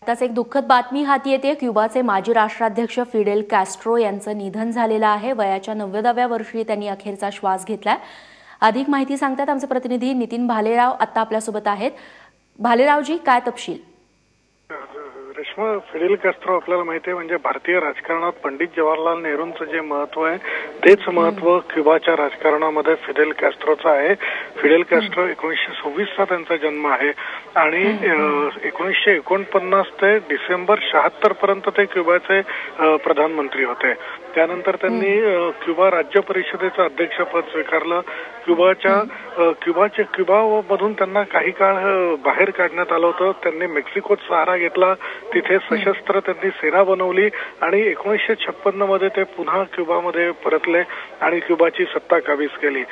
आताच एक दुःखद बातमी हाती येते। क्युबाचे माजी राष्ट्राध्यक्ष फिडेल कॅस्ट्रो यांचं निधन झालेलं आहे। वयाच्या 90व्या वर्षी त्यांनी अखेरचा श्वास घेतलाय। अधिक माहिती सांगतात आमचे प्रतिनिधी नितीन भालेराव आता आपल्यासोबत आहेत। भालेरावजी, काय तपशील? रेश्मा, फिडेल कॅस्ट्रो आपल्याला माहिती आहे म्हणजे भारतीय राजकारणात पंडित जवाहरलाल नेहरूंचं जे महत्व आहे तेच महत्व क्युबाच्या राजकारणामध्ये फिडेल कॅस्ट्रोचं आहे। फिडेल कॅस्ट्रो 1926 चा त्यांचा जन्म आहे आणि 1949 ते डिसेंबर 76 पर्यंत ते क्युबाचे प्रधानमंत्री होते। त्यानंतर त्यांनी क्युबा राज्य परिषदेचं अध्यक्षपद स्वीकारलं। क्युबामधून त्यांना काही काळ बाहेर काढण्यात आलं होतं। त्यांनी मेक्सिकोत सहारा घेतला, तिथे सशस्त्र त्यांनी सेना बनवली आणि 1956 मध्ये ते पुन्हा क्युबामध्ये परतले आणि क्युबाची सत्ता काबीज केली।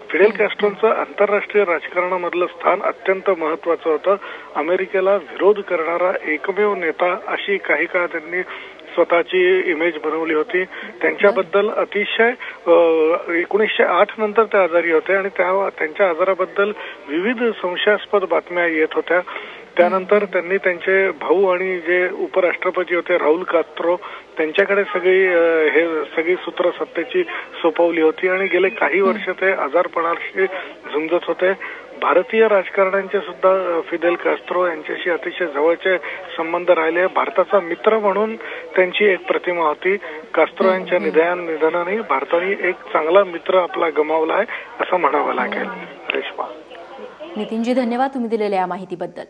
फिडेल कॅस्ट्रोचं आंतरराष्ट्रीय राजकारणामधलं स्थान अत्यंत महत्वाचं होतं। अमेरिकेला विरोध करणारा एकमेव नेता अशी काही काळ त्यांनी स्वतःची इमेज बनवली होती। त्यांच्याबद्दल अतिशय 1908 नंतर ते आजारी होते आणि त्यांच्या आजाराबद्दल विविध संशयास्पद बातम्या येत होत्या। त्यानंतर त्यांनी त्यांचे भाऊ आणि जे उपराष्ट्रपती होते राहुल कास्ट्रो त्यांच्याकडे सगळी सूत्र सत्तेची सोपवली होती आणि गेले काही वर्ष ते आजारपणाशी झुंजत होते। भारतीय राजकारण्यांचे सुद्धा फिडेल कॅस्ट्रो यांच्याशी अतिशय जवळचे संबंध राहिले। भारताचा मित्र म्हणून त्यांची एक प्रतिमा होती। कास्ट्रो यांच्या निधनाने भारताने एक चांगला मित्र आपला गमावला आहे असं म्हणावं लागेल। रेश्मा, नितीनजी धन्यवाद तुम्ही दिलेल्या या माहितीबद्दल।